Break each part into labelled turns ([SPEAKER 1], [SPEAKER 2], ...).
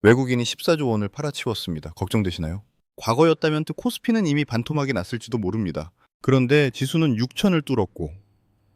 [SPEAKER 1] 외국인이 14조 원을 팔아치웠습니다. 걱정되시나요? 과거였다면 코스피는 이미 반토막이 났을지도 모릅니다. 그런데 지수는 6천을 뚫었고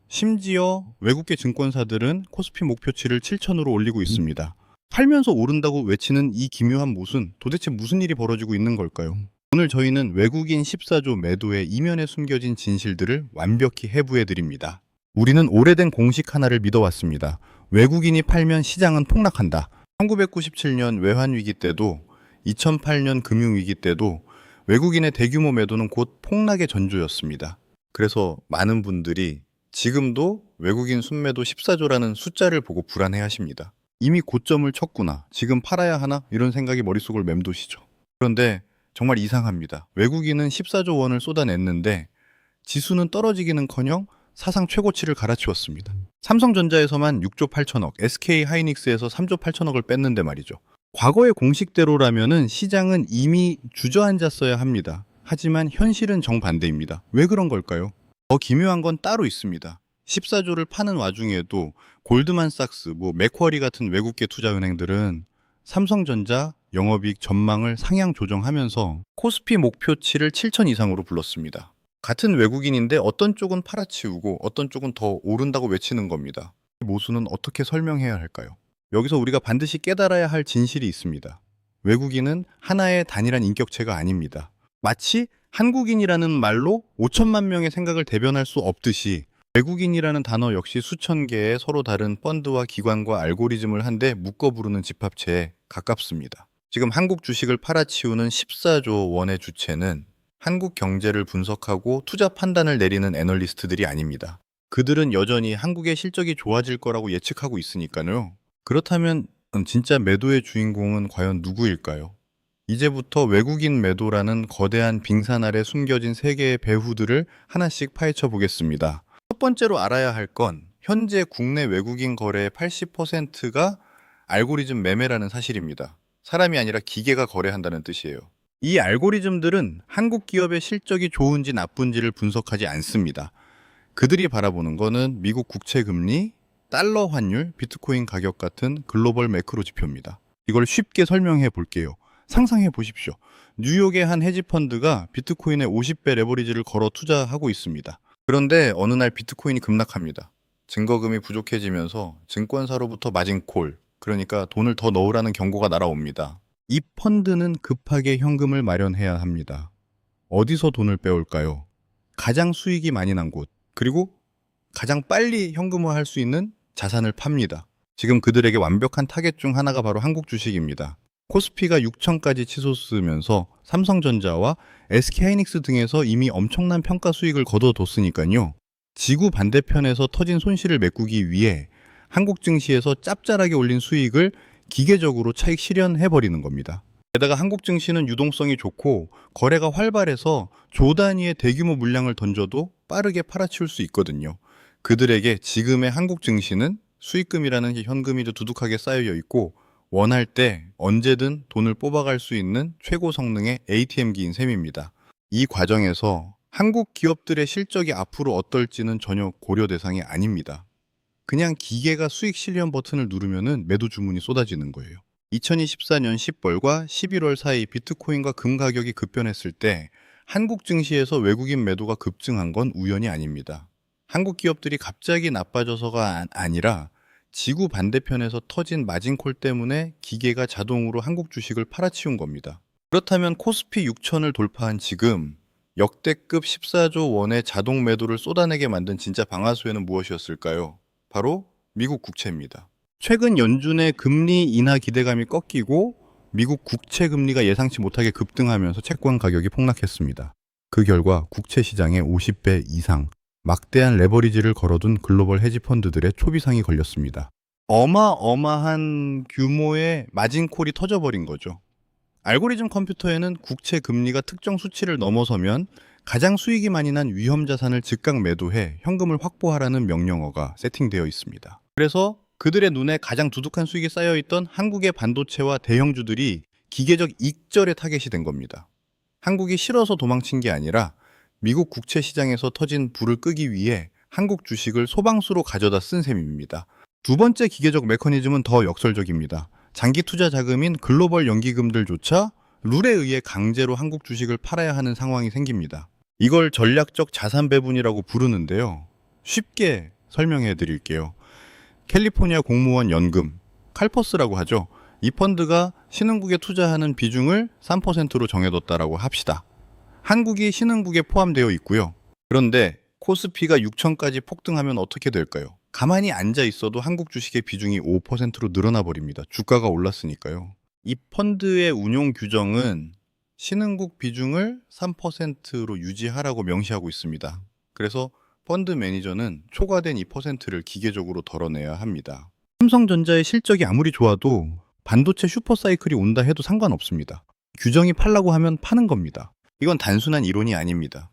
[SPEAKER 1] 심지어 외국계 증권사들은 코스피 목표치를 7천으로 올리고 있습니다. 팔면서 오른다고 외치는 이 기묘한 모순, 도대체 무슨 일이 벌어지고 있는 걸까요? 오늘 저희는 외국인 14조 매도의 이면에 숨겨진 진실들을 완벽히 해부해 드립니다. 우리는 오래된 공식 하나를 믿어왔습니다. 외국인이 팔면 시장은 폭락한다. 1997년 외환위기 때도 2008년 금융위기 때도 외국인의 대규모 매도는 곧 폭락의 전조였습니다. 그래서 많은 분들이 지금도 외국인 순매도 14조라는 숫자를 보고 불안해하십니다. 이미 고점을 쳤구나. 지금 팔아야 하나? 이런 생각이 머릿속을 맴도시죠. 그런데 정말 이상합니다. 외국인은 14조 원을 쏟아냈는데 지수는 떨어지기는커녕 사상 최고치를 갈아치웠습니다. 삼성전자에서만 6조 8천억, SK하이닉스에서 3조 8천억을 뺐는데 말이죠. 과거의 공식대로라면은 시장은 이미 주저앉았어야 합니다. 하지만 현실은 정반대입니다. 왜 그런 걸까요? 더 기묘한 건 따로 있습니다. 14조를 파는 와중에도 골드만삭스, 맥쿼리 같은 외국계 투자은행들은 삼성전자 영업이익 전망을 상향 조정하면서 코스피 목표치를 7천 이상으로 불렀습니다. 같은 외국인인데 어떤 쪽은 팔아치우고 어떤 쪽은 더 오른다고 외치는 겁니다. 이 모순은 어떻게 설명해야 할까요? 여기서 우리가 반드시 깨달아야 할 진실이 있습니다. 외국인은 하나의 단일한 인격체가 아닙니다. 마치 한국인이라는 말로 5천만 명의 생각을 대변할 수 없듯이 외국인이라는 단어 역시 수천 개의 서로 다른 펀드와 기관과 알고리즘을 한데 묶어 부르는 집합체에 가깝습니다. 지금 한국 주식을 팔아치우는 14조 원의 주체는 한국 경제를 분석하고 투자 판단을 내리는 애널리스트들이 아닙니다. 그들은 여전히 한국의 실적이 좋아질 거라고 예측하고 있으니까요. 그렇다면 진짜 매도의 주인공은 과연 누구일까요? 이제부터 외국인 매도라는 거대한 빙산 아래 숨겨진 세계의 배후들을 하나씩 파헤쳐 보겠습니다. 첫 번째로 알아야 할 건 현재 국내 외국인 거래의 80%가 알고리즘 매매라는 사실입니다. 사람이 아니라 기계가 거래한다는 뜻이에요. 이 알고리즘들은 한국 기업의 실적이 좋은지 나쁜지를 분석하지 않습니다. 그들이 바라보는 거는 미국 국채 금리, 달러 환율, 비트코인 가격 같은 글로벌 매크로 지표입니다. 이걸 쉽게 설명해 볼게요. 상상해 보십시오. 뉴욕의 한 헤지펀드가 비트코인에 50배 레버리지를 걸어 투자하고 있습니다. 그런데 어느 날 비트코인이 급락합니다. 증거금이 부족해지면서 증권사로부터 마진콜, 그러니까 돈을 더 넣으라는 경고가 날아옵니다. 이 펀드는 급하게 현금을 마련해야 합니다. 어디서 돈을 빼올까요? 가장 수익이 많이 난 곳, 그리고 가장 빨리 현금화할 수 있는 자산을 팝니다. 지금 그들에게 완벽한 타겟 중 하나가 바로 한국 주식입니다. 코스피가 6천까지 치솟으면서 삼성전자와 SK하이닉스 등에서 이미 엄청난 평가 수익을 거둬뒀으니까요. 지구 반대편에서 터진 손실을 메꾸기 위해 한국 증시에서 짭짤하게 올린 수익을 기계적으로 차익 실현해버리는 겁니다. 게다가 한국 증시는 유동성이 좋고 거래가 활발해서 조 단위의 대규모 물량을 던져도 빠르게 팔아치울 수 있거든요. 그들에게 지금의 한국 증시는 수익금이라는 현금이 두둑하게 쌓여 있고 원할 때 언제든 돈을 뽑아갈 수 있는 최고 성능의 ATM기인 셈입니다. 이 과정에서 한국 기업들의 실적이 앞으로 어떨지는 전혀 고려 대상이 아닙니다. 그냥 기계가 수익 실현 버튼을 누르면은 매도 주문이 쏟아지는 거예요. 2024년 10월과 11월 사이 비트코인과 금 가격이 급변했을 때 한국 증시에서 외국인 매도가 급증한 건 우연이 아닙니다. 한국 기업들이 갑자기 나빠져서가 아니라 지구 반대편에서 터진 마진콜 때문에 기계가 자동으로 한국 주식을 팔아치운 겁니다. 그렇다면 코스피 6천을 돌파한 지금 역대급 14조 원의 자동 매도를 쏟아내게 만든 진짜 방아쇠는 무엇이었을까요? 바로 미국 국채입니다. 최근 연준의 금리 인하 기대감이 꺾이고 미국 국채 금리가 예상치 못하게 급등하면서 채권 가격이 폭락했습니다. 그 결과 국채 시장에 50배 이상 막대한 레버리지를 걸어둔 글로벌 헤지펀드들의 초비상이 걸렸습니다. 어마어마한 규모의 마진콜이 터져버린 거죠. 알고리즘 컴퓨터에는 국채 금리가 특정 수치를 넘어서면 가장 수익이 많이 난 위험 자산을 즉각 매도해 현금을 확보하라는 명령어가 세팅되어 있습니다. 그래서 그들의 눈에 가장 두둑한 수익이 쌓여있던 한국의 반도체와 대형주들이 기계적 익절의 타겟이 된 겁니다. 한국이 싫어서 도망친 게 아니라 미국 국채 시장에서 터진 불을 끄기 위해 한국 주식을 소방수로 가져다 쓴 셈입니다. 두 번째 기계적 메커니즘은 더 역설적입니다. 장기 투자 자금인 글로벌 연기금들조차 룰에 의해 강제로 한국 주식을 팔아야 하는 상황이 생깁니다. 이걸 전략적 자산 배분이라고 부르는데요. 쉽게 설명해 드릴게요. 캘리포니아 공무원 연금, 칼퍼스라고 하죠. 이 펀드가 신흥국에 투자하는 비중을 3%로 정해뒀다라고 합시다. 한국이 신흥국에 포함되어 있고요. 그런데 코스피가 6천까지 폭등하면 어떻게 될까요? 가만히 앉아 있어도 한국 주식의 비중이 5%로 늘어나 버립니다. 주가가 올랐으니까요. 이 펀드의 운용 규정은 신흥국 비중을 3%로 유지하라고 명시하고 있습니다. 그래서 펀드 매니저는 초과된 2%를 기계적으로 덜어내야 합니다. 삼성전자의 실적이 아무리 좋아도 반도체 슈퍼사이클이 온다 해도 상관없습니다. 규정이 팔라고 하면 파는 겁니다. 이건 단순한 이론이 아닙니다.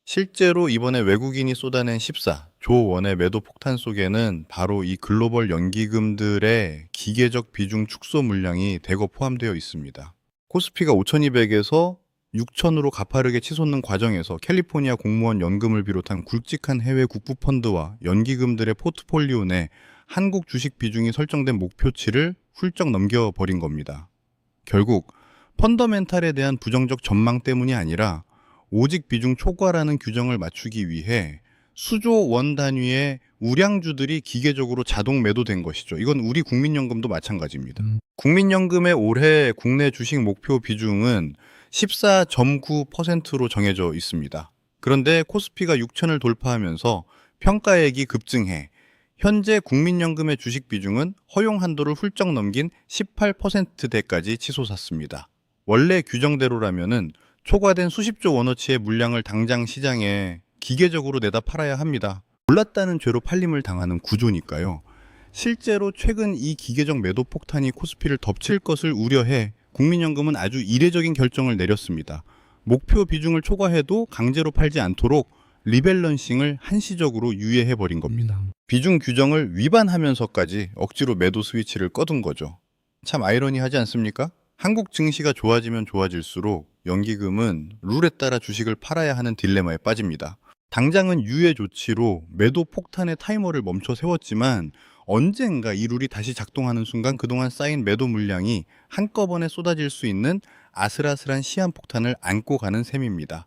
[SPEAKER 1] 실제로 이번에 외국인이 쏟아낸 14조 원의 매도 폭탄 속에는 바로 이 글로벌 연기금들의 기계적 비중 축소 물량이 대거 포함되어 있습니다. 코스피가 5,200에서 6,000으로 가파르게 치솟는 과정에서 캘리포니아 공무원 연금을 비롯한 굵직한 해외 국부펀드와 연기금들의 포트폴리오 내 한국 주식 비중이 설정된 목표치를 훌쩍 넘겨버린 겁니다. 결국 펀더멘탈에 대한 부정적 전망 때문이 아니라 오직 비중 초과라는 규정을 맞추기 위해 수조 원 단위의 우량주들이 기계적으로 자동 매도된 것이죠. 이건 우리 국민연금도 마찬가지입니다. 국민연금의 올해 국내 주식 목표 비중은 14.9%로 정해져 있습니다. 그런데 코스피가 6천을 돌파하면서 평가액이 급증해 현재 국민연금의 주식 비중은 허용 한도를 훌쩍 넘긴 18%대까지 치솟았습니다. 원래 규정대로라면은 초과된 수십조 원어치의 물량을 당장 시장에 기계적으로 내다 팔아야 합니다. 몰랐다는 죄로 팔림을 당하는 구조니까요. 실제로 최근 이 기계적 매도 폭탄이 코스피를 덮칠 것을 우려해 국민연금은 아주 이례적인 결정을 내렸습니다. 목표 비중을 초과해도 강제로 팔지 않도록 리밸런싱을 한시적으로 유예해버린 겁니다. 비중 규정을 위반하면서까지 억지로 매도 스위치를 꺼둔 거죠. 참 아이러니하지 않습니까? 한국 증시가 좋아지면 좋아질수록 연기금은 룰에 따라 주식을 팔아야 하는 딜레마에 빠집니다. 당장은 유예 조치로 매도 폭탄의 타이머를 멈춰 세웠지만 언젠가 이 룰이 다시 작동하는 순간 그동안 쌓인 매도 물량이 한꺼번에 쏟아질 수 있는 아슬아슬한 시한폭탄을 안고 가는 셈입니다.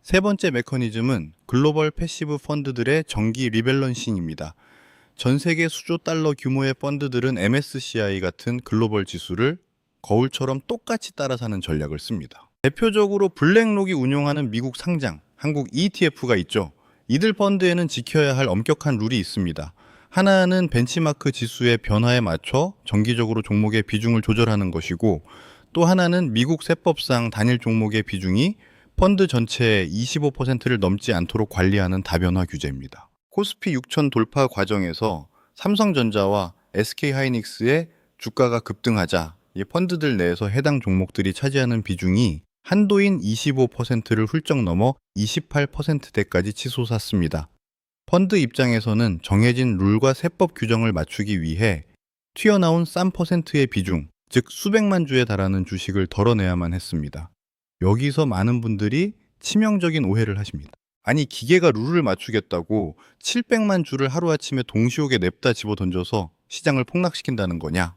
[SPEAKER 1] 세 번째 메커니즘은 글로벌 패시브 펀드들의 정기 리밸런싱입니다. 전 세계 수조 달러 규모의 펀드들은 MSCI 같은 글로벌 지수를 거울처럼 똑같이 따라 사는 전략을 씁니다. 대표적으로 블랙록이 운용하는 미국 상장, 한국 ETF가 있죠. 이들 펀드에는 지켜야 할 엄격한 룰이 있습니다. 하나는 벤치마크 지수의 변화에 맞춰 정기적으로 종목의 비중을 조절하는 것이고, 또 하나는 미국 세법상 단일 종목의 비중이 펀드 전체의 25%를 넘지 않도록 관리하는 다변화 규제입니다. 코스피 6천 돌파 과정에서 삼성전자와 SK하이닉스의 주가가 급등하자 이 펀드들 내에서 해당 종목들이 차지하는 비중이 한도인 25%를 훌쩍 넘어 28%대까지 치솟았습니다. 펀드 입장에서는 정해진 룰과 세법 규정을 맞추기 위해 튀어나온 싼 퍼센트의 비중, 즉 수백만 주에 달하는 주식을 덜어내야만 했습니다. 여기서 많은 분들이 치명적인 오해를 하십니다. 아니, 기계가 룰을 맞추겠다고 700만 주를 하루아침에 동시옥에 냅다 집어던져서 시장을 폭락시킨다는 거냐?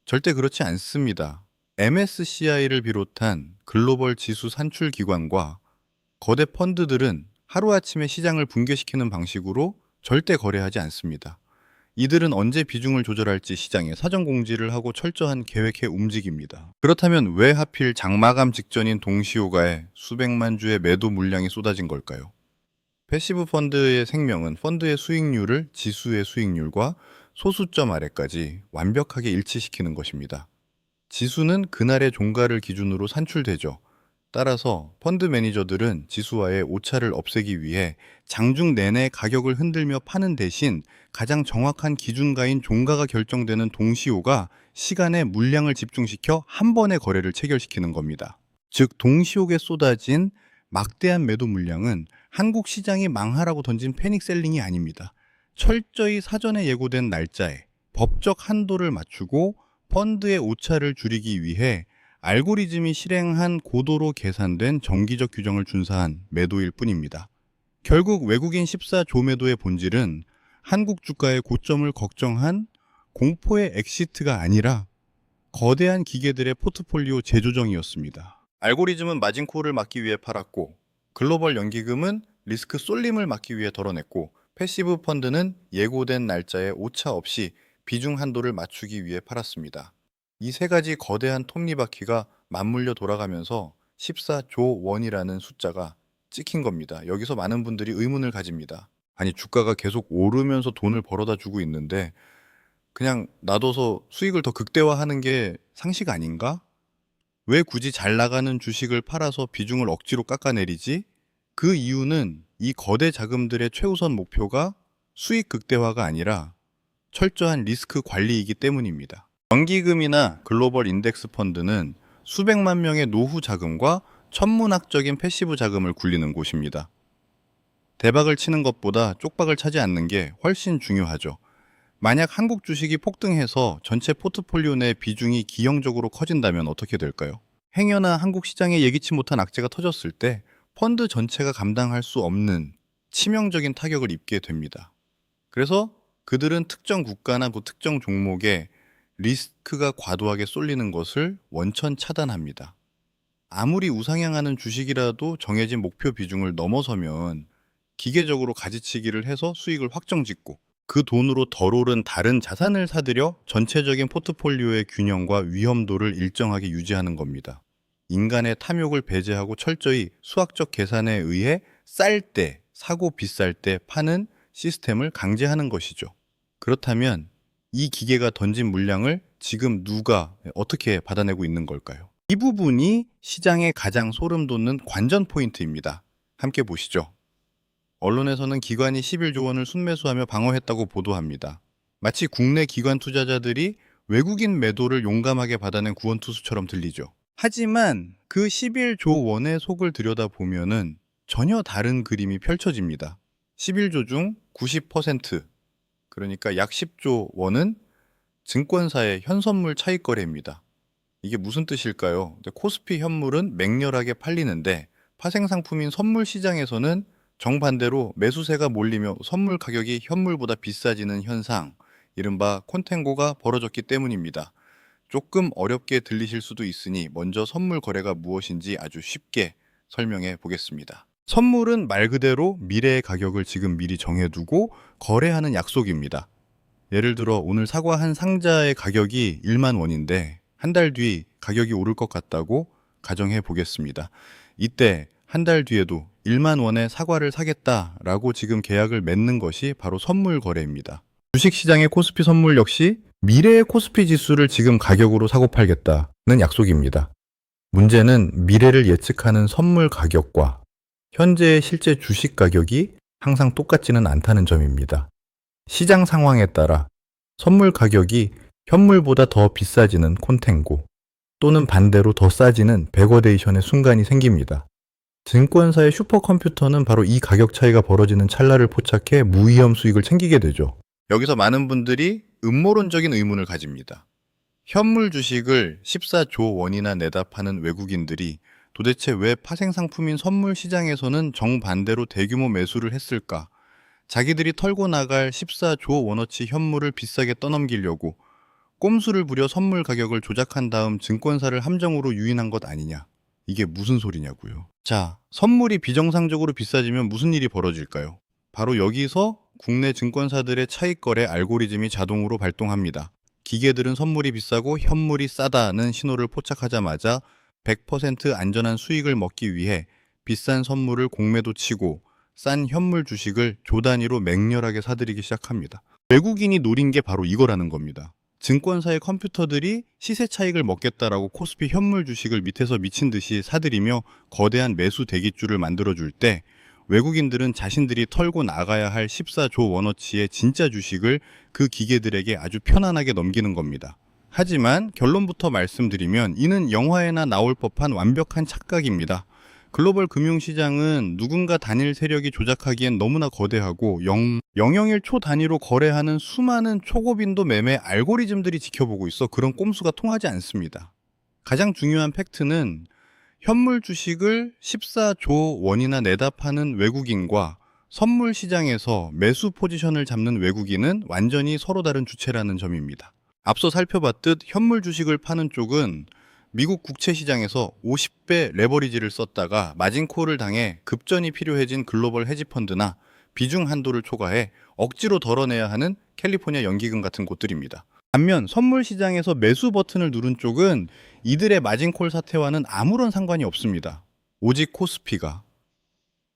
[SPEAKER 1] 절대 그렇지 않습니다. MSCI를 비롯한 글로벌 지수 산출 기관과 거대 펀드들은 하루아침에 시장을 붕괴시키는 방식으로 절대 거래하지 않습니다. 이들은 언제 비중을 조절할지 시장에 사전 공지를 하고 철저한 계획해 움직입니다. 그렇다면 왜 하필 장마감 직전인 동시호가에 수백만 주의 매도 물량이 쏟아진 걸까요? 패시브 펀드의 생명은 펀드의 수익률을 지수의 수익률과 소수점 아래까지 완벽하게 일치시키는 것입니다. 지수는 그날의 종가를 기준으로 산출되죠. 따라서 펀드 매니저들은 지수와의 오차를 없애기 위해 장중 내내 가격을 흔들며 파는 대신 가장 정확한 기준가인 종가가 결정되는 동시호가 시간에 물량을 집중시켜 한 번의 거래를 체결시키는 겁니다. 즉 동시호에 쏟아진 막대한 매도 물량은 한국 시장이 망하라고 던진 패닉셀링이 아닙니다. 철저히 사전에 예고된 날짜에 법적 한도를 맞추고 펀드의 오차를 줄이기 위해 알고리즘이 실행한 고도로 계산된 정기적 규정을 준수한 매도일 뿐입니다. 결국 외국인 14조 매도의 본질은 한국 주가의 고점을 걱정한 공포의 엑시트가 아니라 거대한 기계들의 포트폴리오 재조정이었습니다. 알고리즘은 마진콜을 막기 위해 팔았고, 글로벌 연기금은 리스크 쏠림을 막기 위해 덜어냈고, 패시브 펀드는 예고된 날짜에 오차 없이 비중 한도를 맞추기 위해 팔았습니다. 이 세 가지 거대한 톱니바퀴가 맞물려 돌아가면서 14조 원이라는 숫자가 찍힌 겁니다. 여기서 많은 분들이 의문을 가집니다. 아니, 주가가 계속 오르면서 돈을 벌어다 주고 있는데 그냥 놔둬서 수익을 더 극대화하는 게 상식 아닌가? 왜 굳이 잘 나가는 주식을 팔아서 비중을 억지로 깎아내리지? 그 이유는 이 거대 자금들의 최우선 목표가 수익 극대화가 아니라 철저한 리스크 관리이기 때문입니다. 연기금이나 글로벌 인덱스 펀드는 수백만 명의 노후 자금과 천문학적인 패시브 자금을 굴리는 곳입니다. 대박을 치는 것보다 쪽박을 차지 않는 게 훨씬 중요하죠. 만약 한국 주식이 폭등해서 전체 포트폴리오 내 비중이 기형적으로 커진다면 어떻게 될까요? 행여나 한국 시장에 예기치 못한 악재가 터졌을 때 펀드 전체가 감당할 수 없는 치명적인 타격을 입게 됩니다. 그래서 그들은 특정 국가나 그 특정 종목에 리스크가 과도하게 쏠리는 것을 원천 차단합니다. 아무리 우상향하는 주식이라도 정해진 목표 비중을 넘어서면 기계적으로 가지치기를 해서 수익을 확정짓고 그 돈으로 덜 오른 다른 자산을 사들여 전체적인 포트폴리오의 균형과 위험도를 일정하게 유지하는 겁니다. 인간의 탐욕을 배제하고 철저히 수학적 계산에 의해 쌀 때 사고 비쌀 때 파는 시스템을 강제하는 것이죠. 그렇다면 이 기계가 던진 물량을 지금 누가 어떻게 받아내고 있는 걸까요? 이 부분이 시장에 가장 소름 돋는 관전 포인트입니다. 함께 보시죠. 언론에서는 기관이 11조 원을 순매수하며 방어했다고 보도합니다. 마치 국내 기관 투자자들이 외국인 매도를 용감하게 받아낸 구원투수처럼 들리죠. 하지만 그 11조 원의 속을 들여다보면은 전혀 다른 그림이 펼쳐집니다. 11조 중 90%, 그러니까 약 10조 원은 증권사의 현선물 차익 거래입니다. 이게 무슨 뜻일까요? 코스피 현물은 맹렬하게 팔리는데 파생상품인 선물 시장에서는 정반대로 매수세가 몰리며 선물 가격이 현물보다 비싸지는 현상, 이른바 콘탱고가 벌어졌기 때문입니다. 조금 어렵게 들리실 수도 있으니 먼저 선물 거래가 무엇인지 아주 쉽게 설명해 보겠습니다. 선물은 말 그대로 미래의 가격을 지금 미리 정해두고 거래하는 약속입니다. 예를 들어 오늘 사과 한 상자의 가격이 1만 원인데 한 달 뒤 가격이 오를 것 같다고 가정해 보겠습니다. 이때 한 달 뒤에도 1만 원의 사과를 사겠다라고 지금 계약을 맺는 것이 바로 선물 거래입니다. 주식시장의 코스피 선물 역시 미래의 코스피 지수를 지금 가격으로 사고 팔겠다는 약속입니다. 문제는 미래를 예측하는 선물 가격과 현재의 실제 주식 가격이 항상 똑같지는 않다는 점입니다. 시장 상황에 따라 선물 가격이 현물보다 더 비싸지는 콘탱고 또는 반대로 더 싸지는 백워데이션의 순간이 생깁니다. 증권사의 슈퍼컴퓨터는 바로 이 가격 차이가 벌어지는 찰나를 포착해 무위험 수익을 챙기게 되죠. 여기서 많은 분들이 음모론적인 의문을 가집니다. 현물 주식을 14조 원이나 내다 파는 외국인들이 도대체 왜 파생상품인 선물 시장에서는 정반대로 대규모 매수를 했을까? 자기들이 털고 나갈 14조 원어치 현물을 비싸게 떠넘기려고 꼼수를 부려 선물 가격을 조작한 다음 증권사를 함정으로 유인한 것 아니냐? 이게 무슨 소리냐고요. 자, 선물이 비정상적으로 비싸지면 무슨 일이 벌어질까요? 바로 여기서 국내 증권사들의 차익거래 알고리즘이 자동으로 발동합니다. 기계들은 선물이 비싸고 현물이 싸다는 신호를 포착하자마자 100% 안전한 수익을 먹기 위해 비싼 선물을 공매도 치고 싼 현물 주식을 조 단위로 맹렬하게 사들이기 시작합니다. 외국인이 노린 게 바로 이거라는 겁니다. 증권사의 컴퓨터들이 시세 차익을 먹겠다라고 코스피 현물 주식을 밑에서 미친 듯이 사들이며 거대한 매수 대기줄을 만들어줄 때 외국인들은 자신들이 털고 나가야 할 14조 원어치의 진짜 주식을 그 기계들에게 아주 편안하게 넘기는 겁니다. 하지만 결론부터 말씀드리면 이는 영화에나 나올 법한 완벽한 착각입니다. 글로벌 금융시장은 누군가 단일 세력이 조작하기엔 너무나 거대하고 0.001초 단위로 거래하는 수많은 초고빈도 매매 알고리즘들이 지켜보고 있어 그런 꼼수가 통하지 않습니다. 가장 중요한 팩트는 현물 주식을 14조 원이나 내다 파는 외국인과 선물 시장에서 매수 포지션을 잡는 외국인은 완전히 서로 다른 주체라는 점입니다. 앞서 살펴봤듯 현물 주식을 파는 쪽은 미국 국채 시장에서 50배 레버리지를 썼다가 마진콜을 당해 급전이 필요해진 글로벌 헤지펀드나 비중 한도를 초과해 억지로 덜어내야 하는 캘리포니아 연기금 같은 곳들입니다. 반면 선물 시장에서 매수 버튼을 누른 쪽은 이들의 마진콜 사태와는 아무런 상관이 없습니다. 오직 코스피가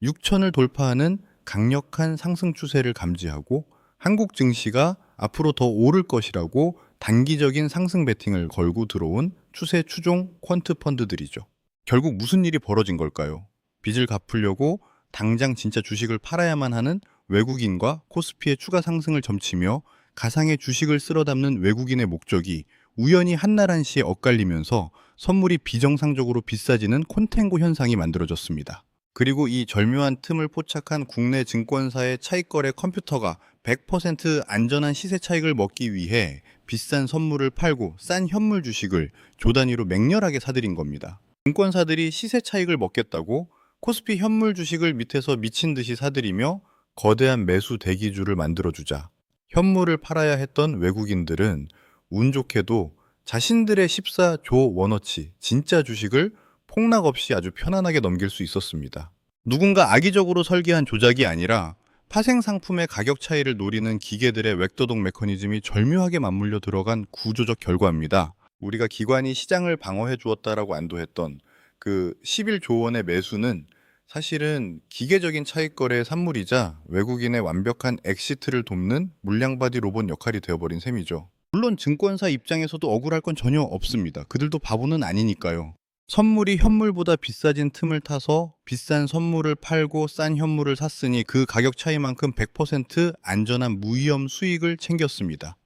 [SPEAKER 1] 6천을 돌파하는 강력한 상승 추세를 감지하고 한국 증시가 앞으로 더 오를 것이라고 단기적인 상승 베팅을 걸고 들어온 추세 추종 퀀트 펀드들이죠. 결국 무슨 일이 벌어진 걸까요? 빚을 갚으려고 당장 진짜 주식을 팔아야만 하는 외국인과 코스피의 추가 상승을 점치며 가상의 주식을 쓸어 담는 외국인의 목적이 우연히 한날 한시에 엇갈리면서 선물이 비정상적으로 비싸지는 콘탱고 현상이 만들어졌습니다. 그리고 이 절묘한 틈을 포착한 국내 증권사의 차익거래 컴퓨터가 100% 안전한 시세 차익을 먹기 위해 비싼 선물을 팔고 싼 현물 주식을 조 단위로 맹렬하게 사들인 겁니다. 증권사들이 시세 차익을 먹겠다고 코스피 현물 주식을 밑에서 미친 듯이 사들이며 거대한 매수 대기줄을 만들어주자 현물을 팔아야 했던 외국인들은 운 좋게도 자신들의 14조 원어치 진짜 주식을 폭락 없이 아주 편안하게 넘길 수 있었습니다. 누군가 악의적으로 설계한 조작이 아니라 파생 상품의 가격 차이를 노리는 기계들의 웩도동 메커니즘이 절묘하게 맞물려 들어간 구조적 결과입니다. 우리가 기관이 시장을 방어해 주었다라고 안도했던 그 11조 원의 매수는 사실은 기계적인 차익 거래의 산물이자 외국인의 완벽한 엑시트를 돕는 물량바디 로봇 역할이 되어버린 셈이죠. 물론 증권사 입장에서도 억울할 건 전혀 없습니다. 그들도 바보는 아니니까요. 선물이 현물보다 비싸진 틈을 타서 비싼 선물을 팔고 싼 현물을 샀으니 그 가격 차이만큼 100% 안전한 무위험 수익을 챙겼습니다.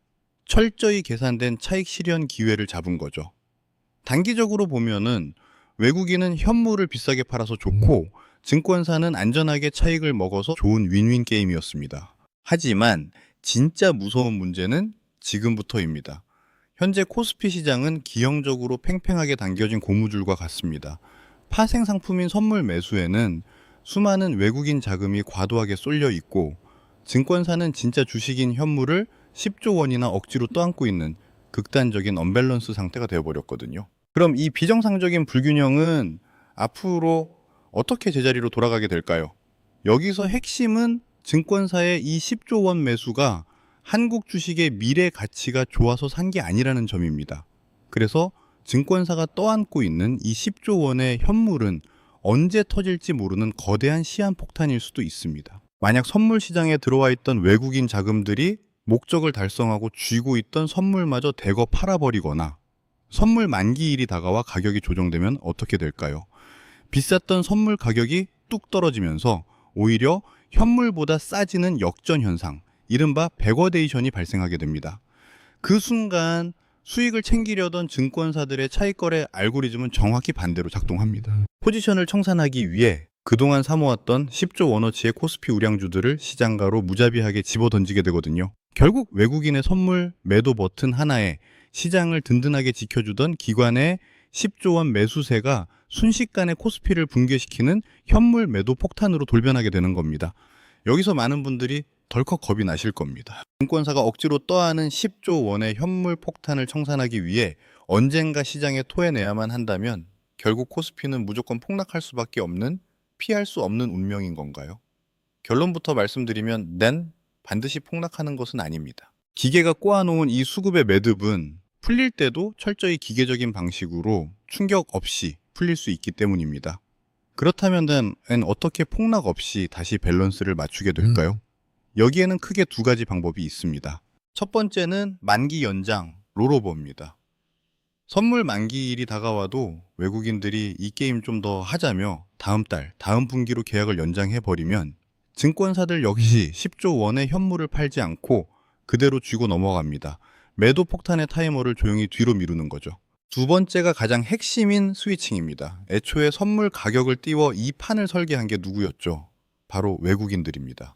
[SPEAKER 1] 철저히 계산된 차익 실현 기회를 잡은 거죠. 단기적으로 보면은 외국인은 현물을 비싸게 팔아서 좋고 증권사는 안전하게 차익을 먹어서 좋은 윈윈 게임이었습니다. 하지만 진짜 무서운 문제는 지금부터입니다. 현재 코스피 시장은 기형적으로 팽팽하게 당겨진 고무줄과 같습니다. 파생 상품인 선물 매수에는 수많은 외국인 자금이 과도하게 쏠려 있고 증권사는 진짜 주식인 현물을 10조 원이나 억지로 떠안고 있는 극단적인 언밸런스 상태가 되어버렸거든요. 그럼 이 비정상적인 불균형은 앞으로 어떻게 제자리로 돌아가게 될까요? 여기서 핵심은 증권사의 이 10조 원 매수가 한국 주식의 미래 가치가 좋아서 산 게 아니라는 점입니다. 그래서 증권사가 떠안고 있는 이 10조 원의 현물은 언제 터질지 모르는 거대한 시한폭탄일 수도 있습니다. 만약 선물 시장에 들어와 있던 외국인 자금들이 목적을 달성하고 쥐고 있던 선물마저 대거 팔아버리거나 선물 만기일이 다가와 가격이 조정되면 어떻게 될까요? 비쌌던 선물 가격이 뚝 떨어지면서 오히려 현물보다 싸지는 역전 현상, 이른바 백워데이션이 발생하게 됩니다. 그 순간 수익을 챙기려던 증권사들의 차익거래 알고리즘은 정확히 반대로 작동합니다. 포지션을 청산하기 위해 그동안 사모았던 10조 원어치의 코스피 우량주들을 시장가로 무자비하게 집어던지게 되거든요. 결국 외국인의 선물 매도 버튼 하나에 시장을 든든하게 지켜주던 기관의 10조 원 매수세가 순식간에 코스피를 붕괴시키는 현물 매도 폭탄으로 돌변하게 되는 겁니다. 여기서 많은 분들이 덜컥 겁이 나실 겁니다. 증권사가 억지로 떠안은 10조 원의 현물 폭탄을 청산하기 위해 언젠가 시장에 토해내야만 한다면 결국 코스피는 무조건 폭락할 수밖에 없는 피할 수 없는 운명인 건가요? 결론부터 말씀드리면 nen 반드시 폭락하는 것은 아닙니다. 기계가 꼬아놓은 이 수급의 매듭은 풀릴 때도 철저히 기계적인 방식으로 충격 없이 풀릴 수 있기 때문입니다. 그렇다면 어떻게 폭락 없이 다시 밸런스를 맞추게 될까요? 여기에는 크게 두 가지 방법이 있습니다. 첫 번째는 만기 연장 롤오버입니다. 선물 만기일이 다가와도 외국인들이 이 게임 좀 더 하자며 다음 달, 다음 분기로 계약을 연장해버리면 증권사들 역시 10조 원의 현물을 팔지 않고 그대로 쥐고 넘어갑니다. 매도 폭탄의 타이머를 조용히 뒤로 미루는 거죠. 두 번째가 가장 핵심인 스위칭입니다. 애초에 선물 가격을 띄워 이 판을 설계한 게 누구였죠? 바로 외국인들입니다.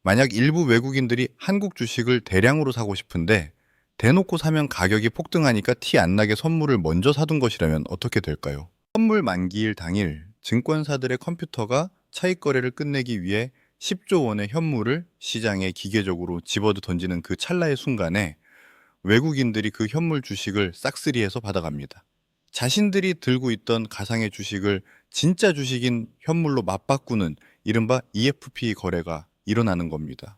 [SPEAKER 1] 만약 일부 외국인들이 한국 주식을 대량으로 사고 싶은데 대놓고 사면 가격이 폭등하니까 티 안 나게 선물을 먼저 사둔 것이라면 어떻게 될까요? 선물 만기일 당일 증권사들의 컴퓨터가 차익 거래를 끝내기 위해 10조 원의 현물을 시장에 기계적으로 집어 던지는 그 찰나의 순간에 외국인들이 그 현물 주식을 싹쓸이해서 받아갑니다. 자신들이 들고 있던 가상의 주식을 진짜 주식인 현물로 맞바꾸는 이른바 EFP 거래가 일어나는 겁니다.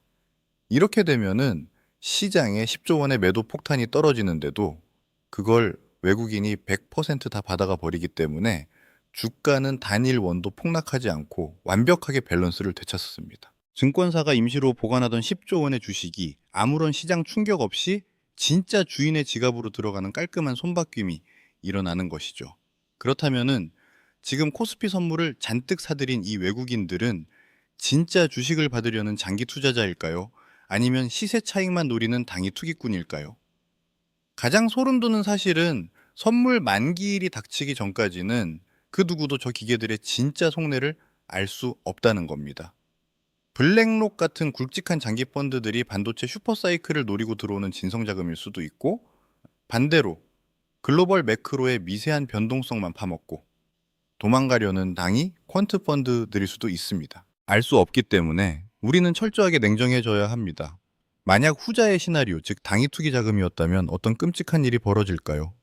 [SPEAKER 1] 이렇게 되면은 시장에 10조 원의 매도 폭탄이 떨어지는데도 그걸 외국인이 100%다 받아가 버리기 때문에 주가는 단일 원도 폭락하지 않고 완벽하게 밸런스를 되찾습니다. 증권사가 임시로 보관하던 10조 원의 주식이 아무런 시장 충격 없이 진짜 주인의 지갑으로 들어가는 깔끔한 손바뀜이 일어나는 것이죠. 그렇다면은 지금 코스피 선물을 잔뜩 사들인 이 외국인들은 진짜 주식을 받으려는 장기 투자자일까요? 아니면 시세 차익만 노리는 당위 투기꾼일까요? 가장 소름 돋는 사실은 선물 만기일이 닥치기 전까지는 그 누구도 저 기계들의 진짜 속내를 알 수 없다는 겁니다. 블랙록 같은 굵직한 장기 펀드들이 반도체 슈퍼사이클을 노리고 들어오는 진성자금일 수도 있고, 반대로 글로벌 매크로의 미세한 변동성만 파먹고 도망가려는 당이 퀀트 펀드들일 수도 있습니다. 알 수 없기 때문에 우리는 철저하게 냉정해져야 합니다. 만약 후자의 시나리오, 즉 당위 투기 자금이었다면 어떤 끔찍한 일이 벌어질까요?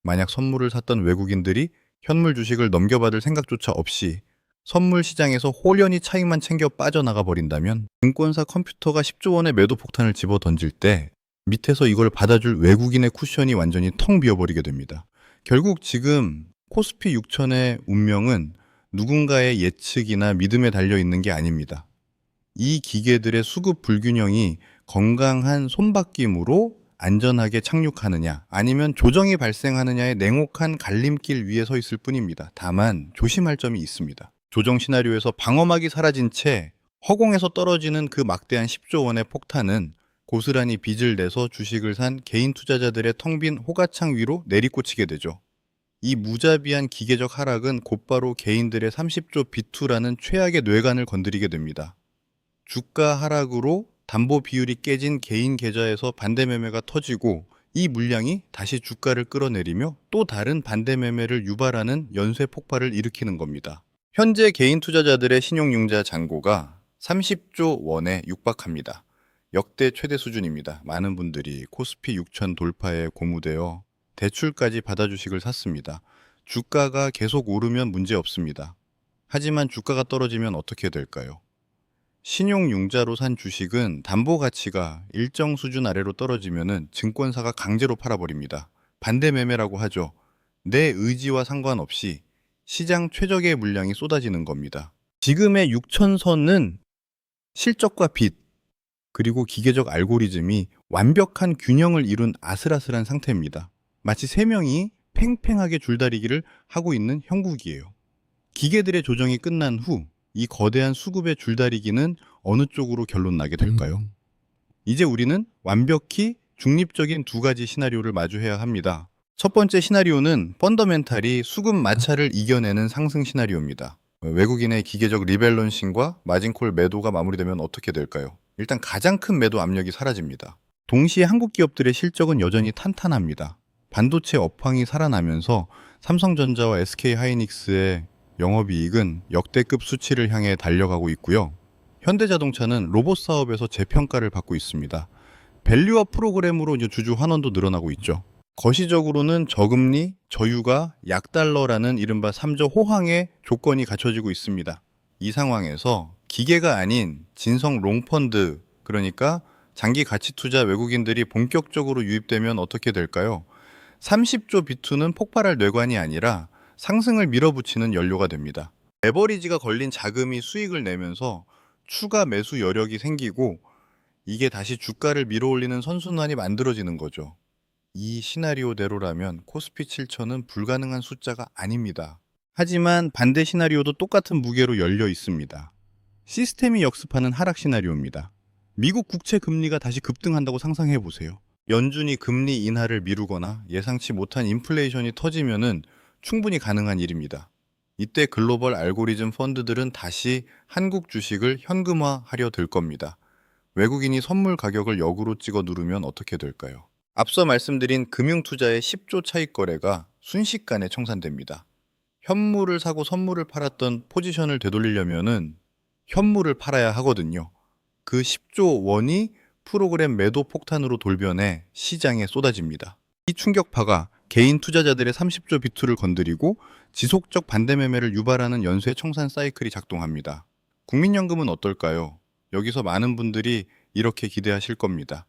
[SPEAKER 1] 만약 선물을 샀던 외국인들이 현물 주식을 넘겨받을 생각조차 없이 선물 시장에서 홀연히 차익만 챙겨 빠져나가 버린다면 증권사 컴퓨터가 10조 원의 매도 폭탄을 집어 던질 때 밑에서 이걸 받아줄 외국인의 쿠션이 완전히 텅 비어버리게 됩니다. 결국 지금 코스피 6천의 운명은 누군가의 예측이나 믿음에 달려 있는 게 아닙니다. 이 기계들의 수급 불균형이 건강한 손바뀜으로 안전하게 착륙하느냐 아니면 조정이 발생하느냐의 냉혹한 갈림길 위에 서 있을 뿐입니다. 다만 조심할 점이 있습니다. 조정 시나리오에서 방어막이 사라진 채 허공에서 떨어지는 그 막대한 10조 원의 폭탄은 고스란히 빚을 내서 주식을 산 개인 투자자들의 텅 빈 호가창 위로 내리꽂히게 되죠. 이 무자비한 기계적 하락은 곧바로 개인들의 30조 비투라는 최악의 뇌관을 건드리게 됩니다. 주가 하락으로 담보 비율이 깨진 개인 계좌에서 반대 매매가 터지고 이 물량이 다시 주가를 끌어내리며 또 다른 반대 매매를 유발하는 연쇄 폭발을 일으키는 겁니다. 현재 개인 투자자들의 신용융자 잔고가 30조 원에 육박합니다. 역대 최대 수준입니다. 많은 분들이 코스피 6천 돌파에 고무되어 대출까지 받아 주식을 샀습니다. 주가가 계속 오르면 문제 없습니다. 하지만 주가가 떨어지면 어떻게 될까요? 신용융자로 산 주식은 담보 가치가 일정 수준 아래로 떨어지면은 증권사가 강제로 팔아버립니다. 반대 매매라고 하죠. 내 의지와 상관없이 시장 최적의 물량이 쏟아지는 겁니다. 지금의 6천선은 실적과 빚, 그리고 기계적 알고리즘이 완벽한 균형을 이룬 아슬아슬한 상태입니다. 마치 세 명이 팽팽하게 줄다리기를 하고 있는 형국이에요. 기계들의 조정이 끝난 후 이 거대한 수급의 줄다리기는 어느 쪽으로 결론 나게 될까요? 이제 우리는 완벽히 중립적인 두 가지 시나리오를 마주해야 합니다. 첫 번째 시나리오는 펀더멘탈이 수급 마찰을 이겨내는 상승 시나리오입니다. 외국인의 기계적 리밸런싱과 마진콜 매도가 마무리되면 어떻게 될까요? 일단 가장 큰 매도 압력이 사라집니다. 동시에 한국 기업들의 실적은 여전히 탄탄합니다. 반도체 업황이 살아나면서 삼성전자와 SK하이닉스의 영업이익은 역대급 수치를 향해 달려가고 있고요. 현대자동차는 로봇 사업에서 재평가를 받고 있습니다. 밸류업 프로그램으로 주주 환원도 늘어나고 있죠. 거시적으로는 저금리, 저유가, 약달러라는 이른바 3조 호황의 조건이 갖춰지고 있습니다. 이 상황에서 기계가 아닌 진성 롱펀드, 그러니까 장기 가치 투자 외국인들이 본격적으로 유입되면 어떻게 될까요? 30조 비투는 폭발할 뇌관이 아니라 상승을 밀어붙이는 연료가 됩니다. 레버리지가 걸린 자금이 수익을 내면서 추가 매수 여력이 생기고 이게 다시 주가를 밀어올리는 선순환이 만들어지는 거죠. 이 시나리오대로라면 코스피 7천은 불가능한 숫자가 아닙니다. 하지만 반대 시나리오도 똑같은 무게로 열려 있습니다. 시스템이 역습하는 하락 시나리오입니다. 미국 국채 금리가 다시 급등한다고 상상해 보세요. 연준이 금리 인하를 미루거나 예상치 못한 인플레이션이 터지면은 충분히 가능한 일입니다. 이때 글로벌 알고리즘 펀드들은 다시 한국 주식을 현금화하려 들 겁니다. 외국인이 선물 가격을 역으로 찍어 누르면 어떻게 될까요? 앞서 말씀드린 금융투자의 10조 차익 거래가 순식간에 청산됩니다. 현물을 사고 선물을 팔았던 포지션을 되돌리려면은 현물을 팔아야 하거든요. 그 10조 원이 프로그램 매도 폭탄으로 돌변해 시장에 쏟아집니다. 이 충격파가 개인 투자자들의 30조 비투를 건드리고 지속적 반대 매매를 유발하는 연쇄 청산 사이클이 작동합니다. 국민연금은 어떨까요? 여기서 많은 분들이 이렇게 기대하실 겁니다.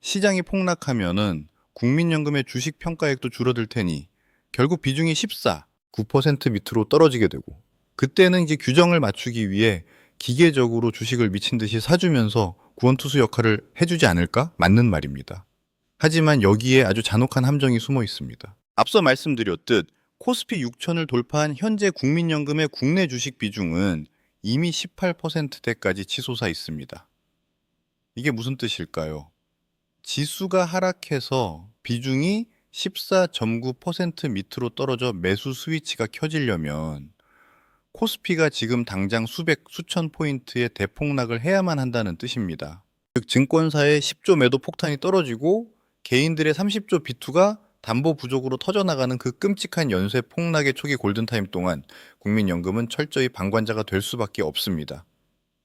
[SPEAKER 1] 시장이 폭락하면은 국민연금의 주식 평가액도 줄어들 테니 결국 비중이 14, 9% 밑으로 떨어지게 되고, 그때는 이제 규정을 맞추기 위해 기계적으로 주식을 미친 듯이 사주면서 구원투수 역할을 해주지 않을까? 맞는 말입니다. 하지만 여기에 아주 잔혹한 함정이 숨어 있습니다. 앞서 말씀드렸듯 코스피 6천을 돌파한 현재 국민연금의 국내 주식 비중은 이미 18%대까지 치솟아 있습니다. 이게 무슨 뜻일까요? 지수가 하락해서 비중이 14.9% 밑으로 떨어져 매수 스위치가 켜지려면 코스피가 지금 당장 수백, 수천 포인트의 대폭락을 해야만 한다는 뜻입니다. 즉 증권사의 10조 매도 폭탄이 떨어지고 개인들의 30조 비투가 담보 부족으로 터져나가는 그 끔찍한 연쇄 폭락의 초기 골든타임 동안 국민연금은 철저히 방관자가 될 수밖에 없습니다.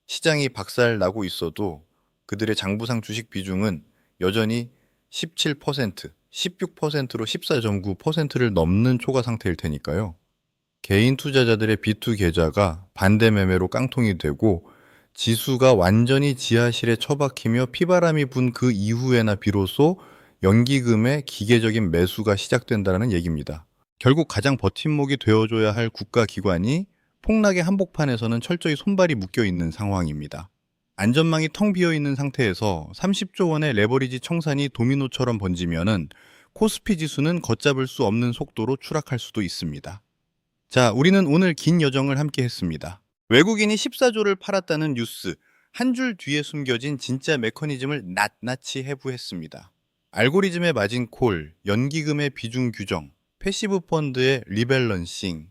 [SPEAKER 1] 시장이 박살나고 있어도 그들의 장부상 주식 비중은 여전히 17%, 16%로 14.9%를 넘는 초과 상태일 테니까요. 개인 투자자들의 비투 계좌가 반대 매매로 깡통이 되고 지수가 완전히 지하실에 처박히며 피바람이 분 그 이후에나 비로소 연기금의 기계적인 매수가 시작된다는 얘기입니다. 결국 가장 버팀목이 되어줘야 할 국가기관이 폭락의 한복판에서는 철저히 손발이 묶여있는 상황입니다. 안전망이 텅 비어있는 상태에서 30조 원의 레버리지 청산이 도미노처럼 번지면은 코스피 지수는 걷잡을 수 없는 속도로 추락할 수도 있습니다. 자, 우리는 오늘 긴 여정을 함께 했습니다. 외국인이 14조를 팔았다는 뉴스, 한 줄 뒤에 숨겨진 진짜 메커니즘을 낱낱이 해부했습니다. 알고리즘의 마진콜, 연기금의 비중 규정, 패시브 펀드의 리밸런싱,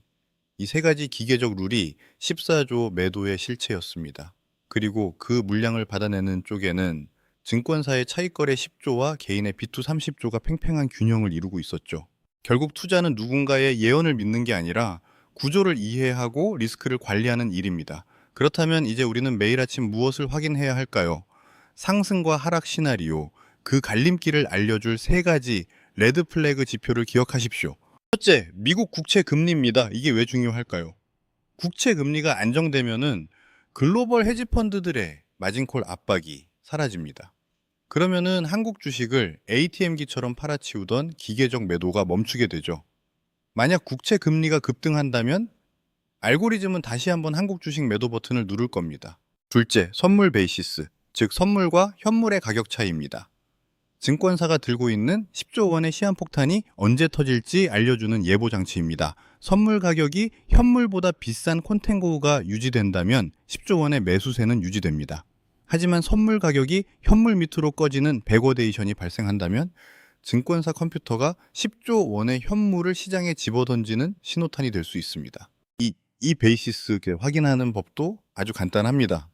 [SPEAKER 1] 이 세 가지 기계적 룰이 14조 매도의 실체였습니다. 그리고 그 물량을 받아내는 쪽에는 증권사의 차익거래 10조와 개인의 비투 30조가 팽팽한 균형을 이루고 있었죠. 결국 투자는 누군가의 예언을 믿는 게 아니라 구조를 이해하고 리스크를 관리하는 일입니다. 그렇다면 이제 우리는 매일 아침 무엇을 확인해야 할까요? 상승과 하락 시나리오, 그 갈림길을 알려줄 세 가지 레드 플래그 지표를 기억하십시오. 첫째, 미국 국채 금리입니다. 이게 왜 중요할까요? 국채 금리가 안정되면은 글로벌 헤지펀드들의 마진콜 압박이 사라집니다. 그러면은 한국 주식을 ATM기처럼 팔아치우던 기계적 매도가 멈추게 되죠. 만약 국채 금리가 급등한다면 알고리즘은 다시 한번 한국 주식 매도 버튼을 누를 겁니다. 둘째, 선물 베이시스, 즉 선물과 현물의 가격 차이입니다. 증권사가 들고 있는 10조 원의 시한폭탄이 언제 터질지 알려주는 예보 장치입니다. 선물 가격이 현물보다 비싼 콘탱고가 유지된다면 10조 원의 매수세는 유지됩니다. 하지만 선물 가격이 현물 밑으로 꺼지는 백워데이션이 발생한다면 증권사 컴퓨터가 10조 원의 현물을 시장에 집어던지는 신호탄이 될 수 있습니다. 이 베이시스 확인하는 법도 아주 간단합니다.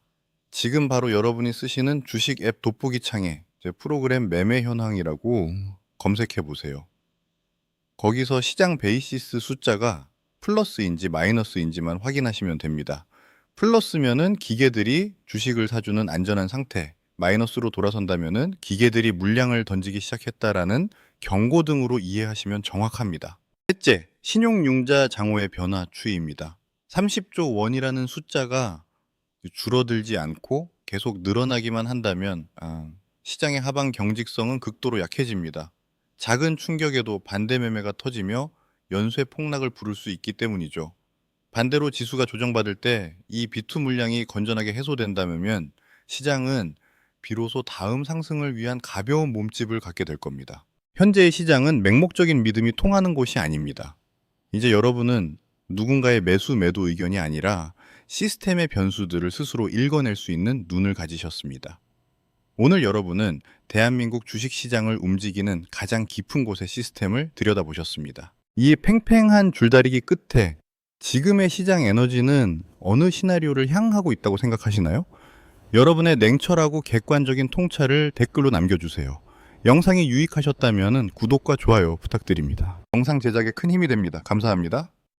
[SPEAKER 1] 지금 바로 여러분이 쓰시는 주식 앱 돋보기 창에 프로그램 매매 현황이라고 검색해 보세요. 거기서 시장 베이시스 숫자가 플러스인지 마이너스인지만 확인하시면 됩니다. 플러스면은 기계들이 주식을 사주는 안전한 상태, 마이너스로 돌아선다면은 기계들이 물량을 던지기 시작했다라는 경고등으로 이해하시면 정확합니다. 셋째, 신용융자 장호의 변화 추이입니다. 30조 원이라는 숫자가 줄어들지 않고 계속 늘어나기만 한다면 시장의 하방 경직성은 극도로 약해집니다. 작은 충격에도 반대 매매가 터지며 연쇄 폭락을 부를 수 있기 때문이죠. 반대로 지수가 조정받을 때 이 비투 물량이 건전하게 해소된다면 시장은 비로소 다음 상승을 위한 가벼운 몸집을 갖게 될 겁니다. 현재의 시장은 맹목적인 믿음이 통하는 곳이 아닙니다. 이제 여러분은 누군가의 매수 매도 의견이 아니라 시스템의 변수들을 스스로 읽어낼 수 있는 눈을 가지셨습니다. 오늘 여러분은 대한민국 주식시장을 움직이는 가장 깊은 곳의 시스템을 들여다보셨습니다. 이 팽팽한 줄다리기 끝에 지금의 시장 에너지는 어느 시나리오를 향하고 있다고 생각하시나요? 여러분의 냉철하고 객관적인 통찰을 댓글로 남겨주세요. 영상이 유익하셨다면 구독과 좋아요 부탁드립니다. 영상 제작에 큰 힘이 됩니다. 감사합니다.